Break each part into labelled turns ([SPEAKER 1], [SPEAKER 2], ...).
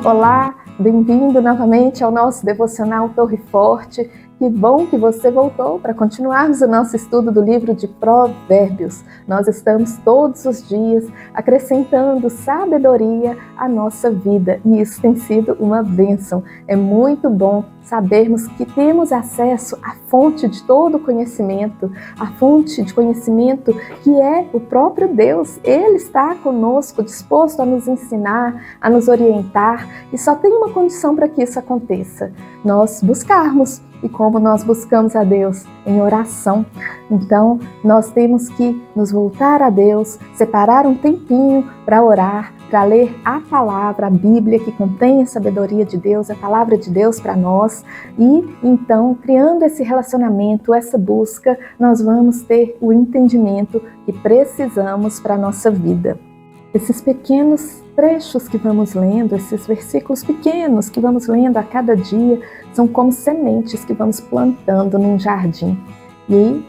[SPEAKER 1] Olá, bem-vindo novamente ao nosso devocional Torre Forte. Que bom que você voltou para continuarmos o nosso estudo do livro de Provérbios. Nós estamos todos os dias acrescentando sabedoria à nossa vida e isso tem sido uma bênção. É muito bom sabermos que temos acesso à fonte de todo conhecimento, a fonte de conhecimento que é o próprio Deus. Ele está conosco, disposto a nos ensinar, a nos orientar, e só tem uma condição para que isso aconteça: nós buscarmos. E como nós buscamos a Deus? Em oração. Então, nós temos que nos voltar a Deus, separar um tempinho para orar, para ler a palavra, a Bíblia, que contém a sabedoria de Deus, a palavra de Deus para nós. E então, criando esse relacionamento, essa busca, nós vamos ter o entendimento que precisamos para a nossa vida. Esses pequenos trechos que vamos lendo, esses versículos pequenos que vamos lendo a cada dia, são como sementes que vamos plantando num jardim. E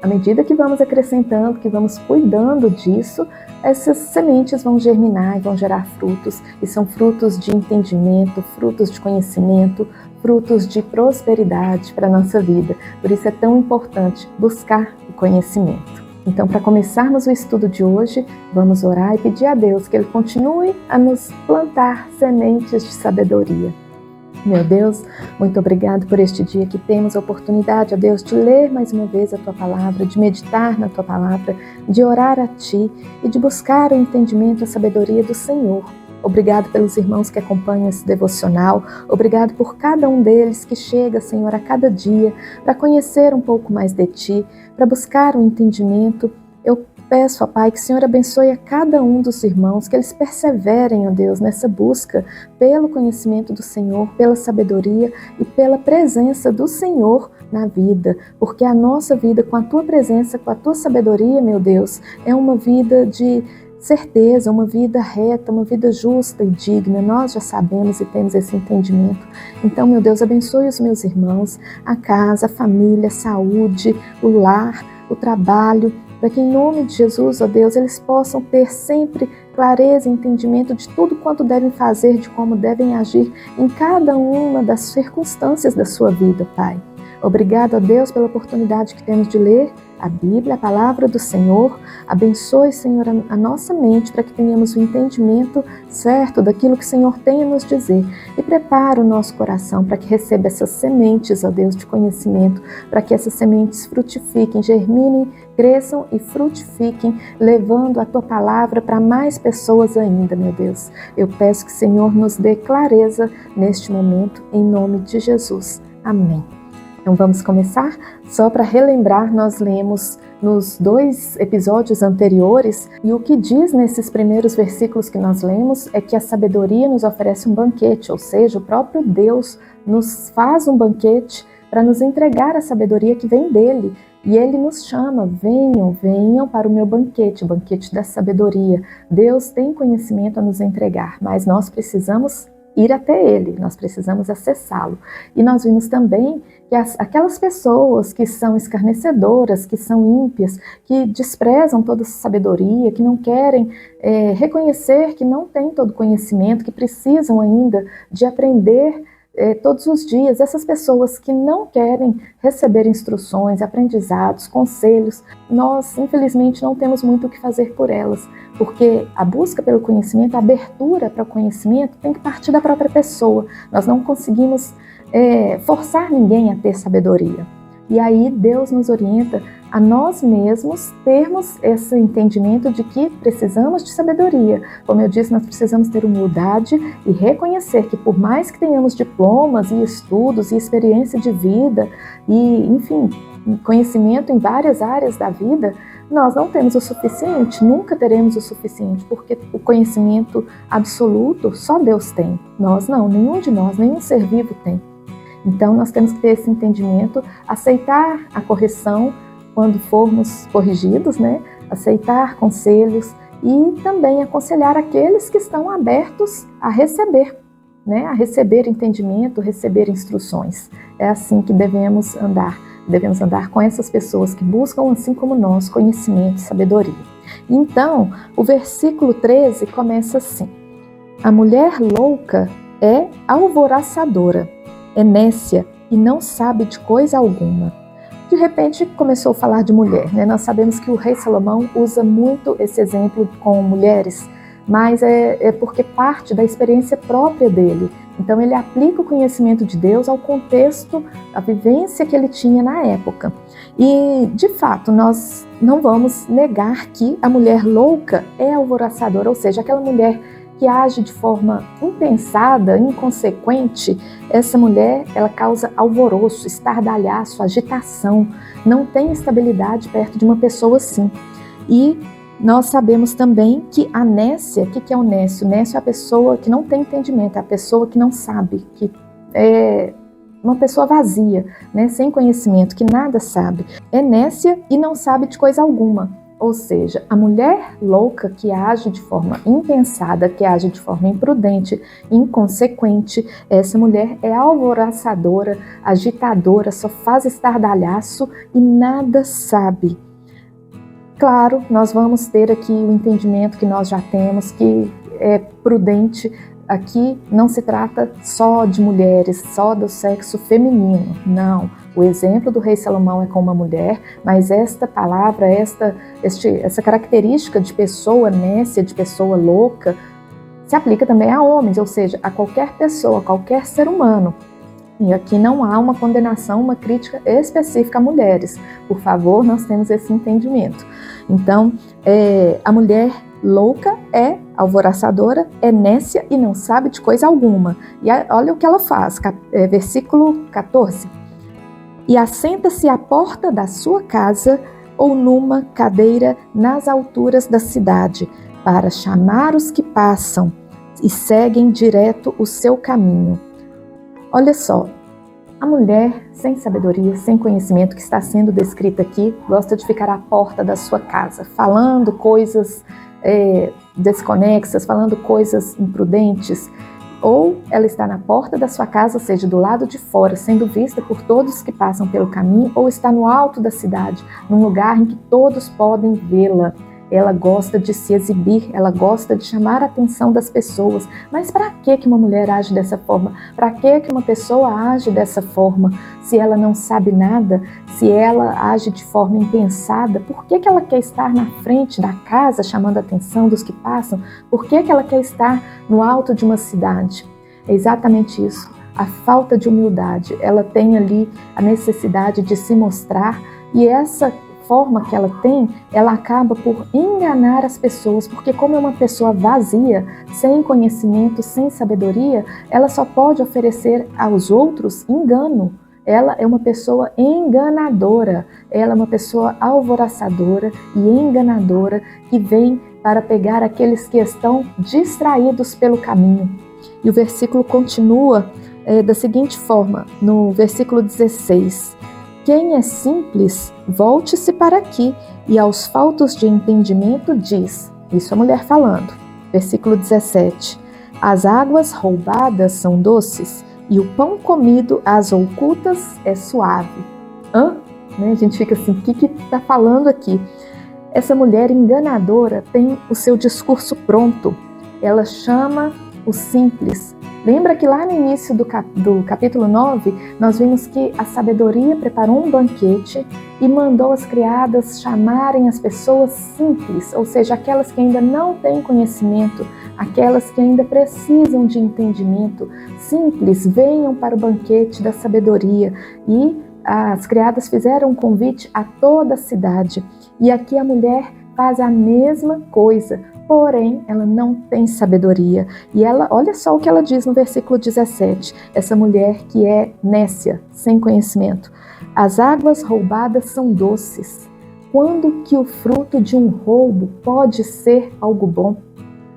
[SPEAKER 1] à medida que vamos acrescentando, que vamos cuidando disso, essas sementes vão germinar e vão gerar frutos. E são frutos de entendimento, frutos de conhecimento, frutos de prosperidade para a nossa vida. Por isso é tão importante buscar o conhecimento. Então, para começarmos o estudo de hoje, vamos orar e pedir a Deus que Ele continue a nos plantar sementes de sabedoria. Meu Deus, muito obrigado por este dia que temos a oportunidade, ó Deus, de ler mais uma vez a Tua Palavra, de meditar na Tua Palavra, de orar a Ti e de buscar o entendimento e a sabedoria do Senhor. Obrigado pelos irmãos que acompanham esse devocional. Obrigado por cada um deles que chega, Senhor, a cada dia para conhecer um pouco mais de Ti, para buscar o entendimento. Eu peço, ó Pai, que o Senhor abençoe a cada um dos irmãos, que eles perseverem, ó Deus, nessa busca pelo conhecimento do Senhor, pela sabedoria e pela presença do Senhor na vida. Porque a nossa vida, com a Tua presença, com a Tua sabedoria, meu Deus, é uma vida de certeza, uma vida reta, uma vida justa e digna. Nós já sabemos e temos esse entendimento. Então, meu Deus, abençoe os meus irmãos, a casa, a família, a saúde, o lar, o trabalho, para que em nome de Jesus, ó Deus, eles possam ter sempre clareza e entendimento de tudo quanto devem fazer, de como devem agir em cada uma das circunstâncias da sua vida, Pai. Obrigado, ó Deus, pela oportunidade que temos de ler a Bíblia, a palavra do Senhor. Abençoe, Senhor, a nossa mente para que tenhamos o entendimento certo daquilo que o Senhor tem a nos dizer. E prepara o nosso coração para que receba essas sementes, ó Deus, de conhecimento, para que essas sementes frutifiquem, germinem, cresçam e frutifiquem, levando a Tua palavra para mais pessoas ainda, meu Deus. Eu peço que o Senhor nos dê clareza neste momento, em nome de Jesus. Amém. Então vamos começar? Só para relembrar, nós lemos nos 2 episódios anteriores, e o que diz nesses primeiros versículos que nós lemos é que a sabedoria nos oferece um banquete, ou seja, o próprio Deus nos faz um banquete para nos entregar a sabedoria que vem dele. E Ele nos chama: venham, venham para o meu banquete, o banquete da sabedoria. Deus tem conhecimento a nos entregar, mas nós precisamos ir até Ele, nós precisamos acessá-lo. E nós vimos também que aquelas pessoas que são escarnecedoras, que são ímpias, que desprezam toda essa sabedoria, que não querem reconhecer que não têm todo conhecimento, que precisam ainda de aprender todos os dias, essas pessoas que não querem receber instruções, aprendizados, conselhos, nós infelizmente não temos muito o que fazer por elas, porque a busca pelo conhecimento, a abertura para o conhecimento tem que partir da própria pessoa. Nós não conseguimos forçar ninguém a ter sabedoria. E aí Deus nos orienta a nós mesmos termos esse entendimento de que precisamos de sabedoria. Como eu disse, nós precisamos ter humildade e reconhecer que por mais que tenhamos diplomas e estudos e experiência de vida e, enfim, conhecimento em várias áreas da vida, nós não temos o suficiente, nunca teremos o suficiente, porque o conhecimento absoluto só Deus tem. Nós não, nenhum de nós, nenhum ser vivo tem. Então nós temos que ter esse entendimento, aceitar a correção quando formos corrigidos, né? Aceitar conselhos e também aconselhar aqueles que estão abertos a receber, né? A receber entendimento, receber instruções. É assim que devemos andar com essas pessoas que buscam, assim como nós, conhecimento e sabedoria. Então, o versículo 13 começa assim: a mulher louca é alvoroçadora, é nécia e não sabe de coisa alguma. De repente começou a falar de mulher, né? Nós sabemos que o rei Salomão usa muito esse exemplo com mulheres, mas é porque parte da experiência própria dele. Então ele aplica o conhecimento de Deus ao contexto, à vivência que ele tinha na época. E, de fato, nós não vamos negar que a mulher louca é alvoroçadora, ou seja, aquela mulher que age de forma impensada, inconsequente. Essa mulher, ela causa alvoroço, estardalhaço, agitação, não tem estabilidade perto de uma pessoa assim. E nós sabemos também que a nécia, o que é o nécio? O nécio é a pessoa que não tem entendimento, é a pessoa que não sabe, que é uma pessoa vazia, né, sem conhecimento, que nada sabe. É nécia e não sabe de coisa alguma. Ou seja, a mulher louca que age de forma impensada, que age de forma imprudente, inconsequente, essa mulher é alvoroçadora, agitadora, só faz estardalhaço e nada sabe. Claro, nós vamos ter aqui o entendimento que nós já temos, que é prudente. Aqui não se trata só de mulheres, só do sexo feminino, não. O exemplo do rei Salomão é com uma mulher, mas esta palavra, essa característica de pessoa nécia, de pessoa louca, se aplica também a homens, ou seja, a qualquer pessoa, a qualquer ser humano. E aqui não há uma condenação, uma crítica específica a mulheres. Por favor, nós temos esse entendimento. Então, a mulher louca é alvoroçadora, é nécia e não sabe de coisa alguma. E olha o que ela faz, versículo 14. E assenta-se à porta da sua casa ou numa cadeira nas alturas da cidade, para chamar os que passam e seguem direto o seu caminho. Olha só, a mulher sem sabedoria, sem conhecimento que está sendo descrita aqui, gosta de ficar à porta da sua casa, falando coisas desconexas, falando coisas imprudentes, ou ela está na porta da sua casa, ou seja, do lado de fora, sendo vista por todos que passam pelo caminho, ou está no alto da cidade, num lugar em que todos podem vê-la. Ela gosta de se exibir, ela gosta de chamar a atenção das pessoas. Mas para que uma mulher age dessa forma? Para que uma pessoa age dessa forma? Se ela não sabe nada, se ela age de forma impensada, por que ela quer estar na frente da casa chamando a atenção dos que passam? Por que ela quer estar no alto de uma cidade? É exatamente isso, a falta de humildade. Ela tem ali a necessidade de se mostrar e essa forma que ela tem, ela acaba por enganar as pessoas, porque como é uma pessoa vazia, sem conhecimento, sem sabedoria, ela só pode oferecer aos outros engano. Ela é uma pessoa enganadora, ela é uma pessoa alvoroçadora e enganadora que vem para pegar aqueles que estão distraídos pelo caminho. E o versículo continua da seguinte forma, no versículo 16: quem é simples, volte-se para aqui, e aos faltos de entendimento diz, isso a mulher falando. Versículo 17, as águas roubadas são doces, e o pão comido às ocultas é suave. A gente fica assim, o que está falando aqui? Essa mulher enganadora tem o seu discurso pronto, ela chama o simples. Lembra que lá no início do capítulo 9, nós vimos que a sabedoria preparou um banquete e mandou as criadas chamarem as pessoas simples, ou seja, aquelas que ainda não têm conhecimento, aquelas que ainda precisam de entendimento. Simples, venham para o banquete da sabedoria. E as criadas fizeram um convite a toda a cidade. E aqui a mulher faz a mesma coisa. Porém, ela não tem sabedoria. E ela, olha só o que ela diz no versículo 17. Essa mulher que é nécia, sem conhecimento. As águas roubadas são doces. Quando que o fruto de um roubo pode ser algo bom?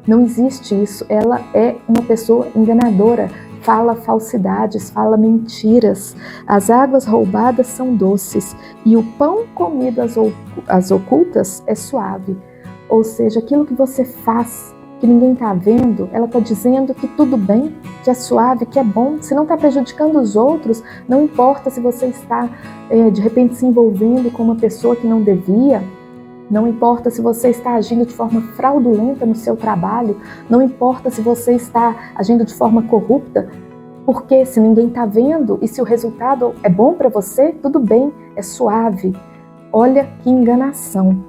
[SPEAKER 1] Não existe isso. Ela é uma pessoa enganadora. Fala falsidades, fala mentiras. As águas roubadas são doces. E o pão comido às ocultas é suave. Ou seja, aquilo que você faz, que ninguém está vendo, ela está dizendo que tudo bem, que é suave, que é bom. Se não está prejudicando os outros, não importa se você está, de repente, se envolvendo com uma pessoa que não devia. Não importa se você está agindo de forma fraudulenta no seu trabalho, não importa se você está agindo de forma corrupta, porque se ninguém está vendo e se o resultado é bom para você, tudo bem, é suave. Olha que enganação.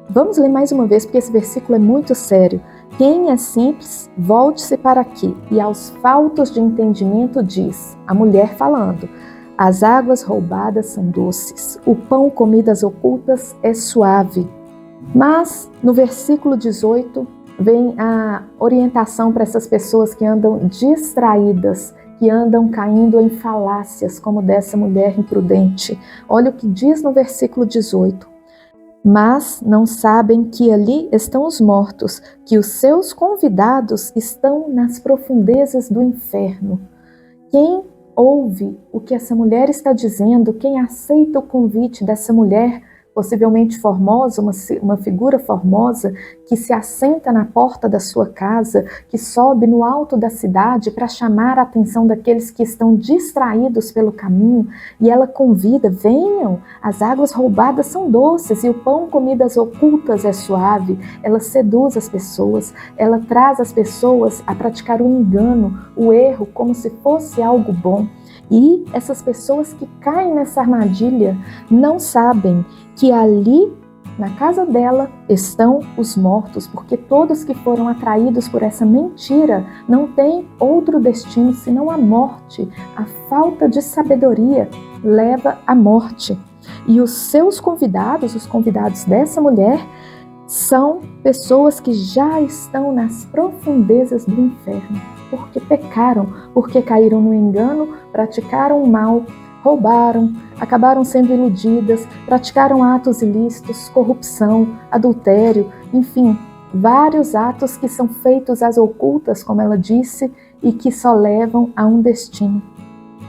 [SPEAKER 1] Vamos ler mais uma vez, porque esse versículo é muito sério. Quem é simples, volte-se para aqui, e aos faltos de entendimento diz, a mulher falando, as águas roubadas são doces, o pão comido às ocultas é suave. Mas no versículo 18 vem a orientação para essas pessoas que andam distraídas, que andam caindo em falácias, como dessa mulher imprudente. Olha o que diz no versículo 18. Mas não sabem que ali estão os mortos, que os seus convidados estão nas profundezas do inferno. Quem ouve o que essa mulher está dizendo, quem aceita o convite dessa mulher, possivelmente formosa, uma figura formosa, que se assenta na porta da sua casa, que sobe no alto da cidade para chamar a atenção daqueles que estão distraídos pelo caminho, e ela convida, venham, as águas roubadas são doces e o pão comido às ocultas é suave. Ela seduz as pessoas, ela traz as pessoas a praticar o engano, o erro, como se fosse algo bom. E essas pessoas que caem nessa armadilha não sabem que ali, na casa dela, estão os mortos, porque todos que foram atraídos por essa mentira não têm outro destino senão a morte. A falta de sabedoria leva à morte. E os seus convidados, os convidados dessa mulher, são pessoas que já estão nas profundezas do inferno, porque pecaram, porque caíram no engano, praticaram o mal, roubaram, acabaram sendo iludidas, praticaram atos ilícitos, corrupção, adultério, enfim, vários atos que são feitos às ocultas, como ela disse, e que só levam a um destino,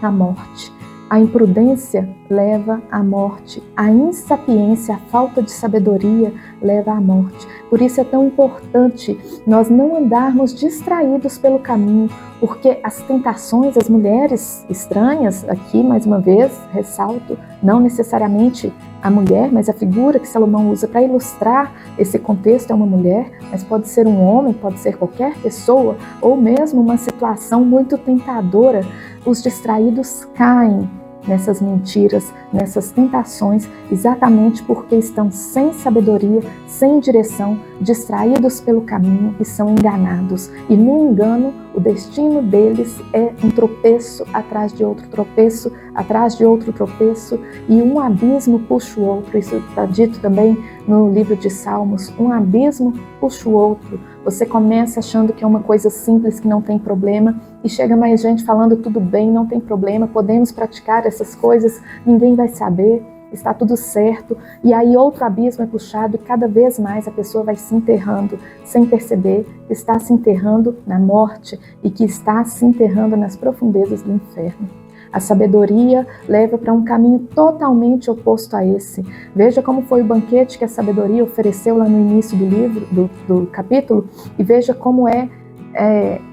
[SPEAKER 1] a morte. A imprudência leva à morte, a insapiência, a falta de sabedoria leva à morte. Por isso é tão importante nós não andarmos distraídos pelo caminho, porque as tentações, as mulheres estranhas, aqui mais uma vez, ressalto, não necessariamente a mulher, mas a figura que Salomão usa para ilustrar esse contexto é uma mulher, mas pode ser um homem, pode ser qualquer pessoa, ou mesmo uma situação muito tentadora. Os distraídos caem nessas mentiras, nessas tentações, exatamente porque estão sem sabedoria, sem direção, distraídos pelo caminho e são enganados. E no engano, o destino deles é um tropeço atrás de outro tropeço, atrás de outro tropeço, e um abismo puxa o outro. Isso está dito também no livro de Salmos, um abismo puxa o outro. Você começa achando que é uma coisa simples, que não tem problema, e chega mais gente falando tudo bem, não tem problema, podemos praticar essas coisas, ninguém vai saber, está tudo certo. E aí outro abismo é puxado e cada vez mais a pessoa vai se enterrando, sem perceber que está se enterrando na morte e que está se enterrando nas profundezas do inferno. A sabedoria leva para um caminho totalmente oposto a esse. Veja como foi o banquete que a sabedoria ofereceu lá no início do livro, do capítulo, e veja como é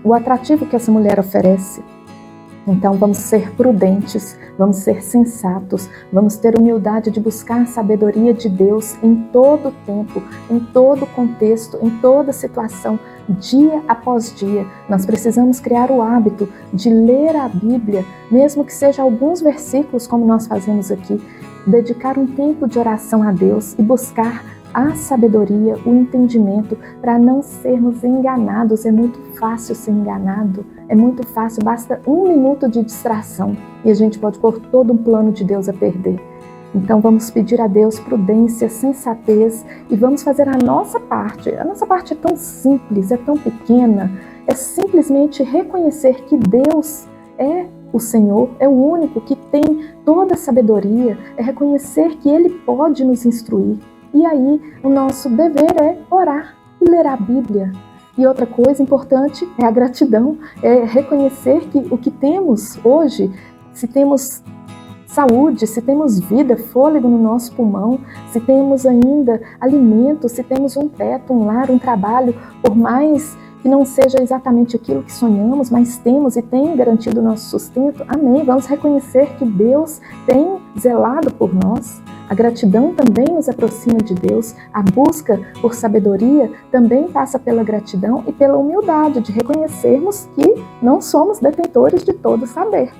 [SPEAKER 1] o atrativo que essa mulher oferece. Então vamos ser prudentes, vamos ser sensatos, vamos ter humildade de buscar a sabedoria de Deus em todo o tempo, em todo o contexto, em toda situação, dia após dia. Nós precisamos criar o hábito de ler a Bíblia, mesmo que seja alguns versículos, como nós fazemos aqui, dedicar um tempo de oração a Deus e buscar a sabedoria, o entendimento, para não sermos enganados. É muito fácil ser enganado, é muito fácil, basta um minuto de distração e a gente pode pôr todo um plano de Deus a perder. Então vamos pedir a Deus prudência, sensatez e vamos fazer a nossa parte. A nossa parte é tão simples, é tão pequena, é simplesmente reconhecer que Deus é o Senhor, é o único que tem toda a sabedoria, é reconhecer que Ele pode nos instruir. E aí, o nosso dever é orar e ler a Bíblia. E outra coisa importante é a gratidão, é reconhecer que o que temos hoje, se temos saúde, se temos vida, fôlego no nosso pulmão, se temos ainda alimento, se temos um teto, um lar, um trabalho, por mais que não seja exatamente aquilo que sonhamos, mas temos e tem garantido o nosso sustento. Amém. Vamos reconhecer que Deus tem zelado por nós. A gratidão também nos aproxima de Deus. A busca por sabedoria também passa pela gratidão e pela humildade de reconhecermos que não somos detentores de todo saber.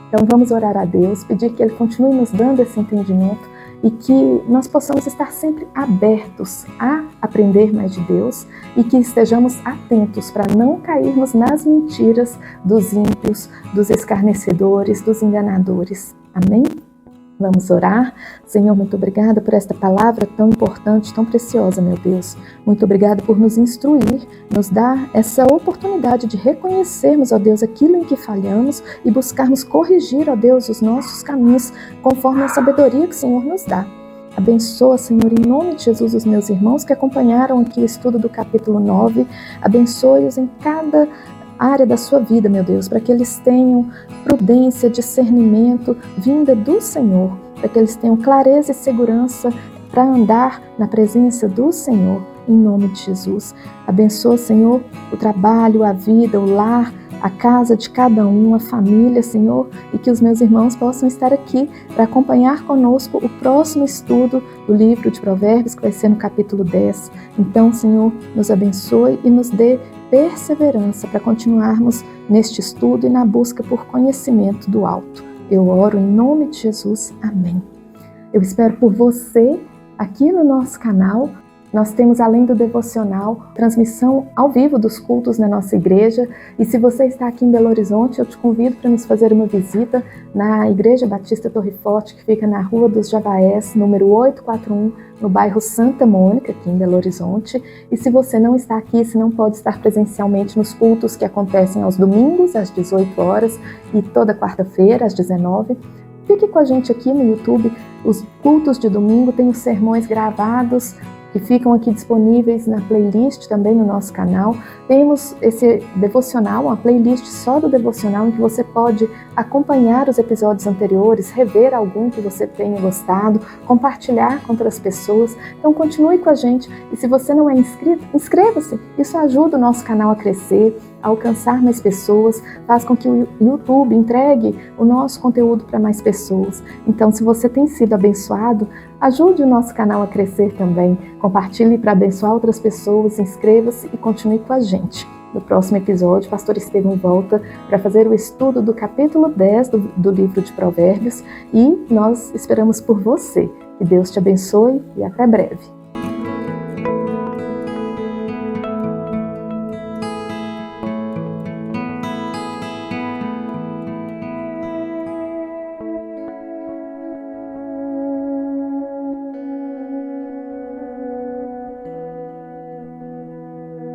[SPEAKER 1] Então vamos orar a Deus, pedir que Ele continue nos dando esse entendimento e que nós possamos estar sempre abertos a aprender mais de Deus e que estejamos atentos para não cairmos nas mentiras dos ímpios, dos escarnecedores, dos enganadores. Amém? Vamos orar. Senhor, muito obrigada por esta palavra tão importante, tão preciosa, meu Deus. Muito obrigada por nos instruir, nos dar essa oportunidade de reconhecermos, ó Deus, aquilo em que falhamos e buscarmos corrigir, ó Deus, os nossos caminhos conforme a sabedoria que o Senhor nos dá. Abençoa, Senhor, em nome de Jesus, os meus irmãos que acompanharam aqui o estudo do capítulo 9. Abençoe-os em cada área da sua vida, meu Deus, para que eles tenham prudência, discernimento, vinda do Senhor, para que eles tenham clareza e segurança para andar na presença do Senhor, em nome de Jesus. Abençoa, Senhor, o trabalho, a vida, o lar, a casa de cada um, a família, Senhor, e que os meus irmãos possam estar aqui para acompanhar conosco o próximo estudo do livro de Provérbios, que vai ser no capítulo 10. Então, Senhor, nos abençoe e nos dê perseverança para continuarmos neste estudo e na busca por conhecimento do alto. Eu oro em nome de Jesus. Amém. Eu espero por você aqui no nosso canal. Nós temos, além do devocional, transmissão ao vivo dos cultos na nossa igreja. E se você está aqui em Belo Horizonte, eu te convido para nos fazer uma visita na Igreja Batista Torre Forte, que fica na Rua dos Javaés, número 841, no bairro Santa Mônica, aqui em Belo Horizonte. E se você não está aqui, se não pode estar presencialmente nos cultos que acontecem aos domingos, às 18 horas, e toda quarta-feira, às 19, fique com a gente aqui no YouTube. Os cultos de domingo têm os sermões gravados, que ficam aqui disponíveis na playlist também no nosso canal. Temos esse devocional, uma playlist só do devocional, em que você pode acompanhar os episódios anteriores, rever algum que você tenha gostado, compartilhar com outras pessoas. Então continue com a gente e se você não é inscrito, inscreva-se. Isso ajuda o nosso canal a crescer, a alcançar mais pessoas, faz com que o YouTube entregue o nosso conteúdo para mais pessoas. Então, se você tem sido abençoado, ajude o nosso canal a crescer também. Compartilhe para abençoar outras pessoas, inscreva-se e continue com a gente. No próximo episódio, o pastor Estevão volta para fazer o estudo do capítulo 10 do livro de Provérbios e nós esperamos por você. Que Deus te abençoe e até breve.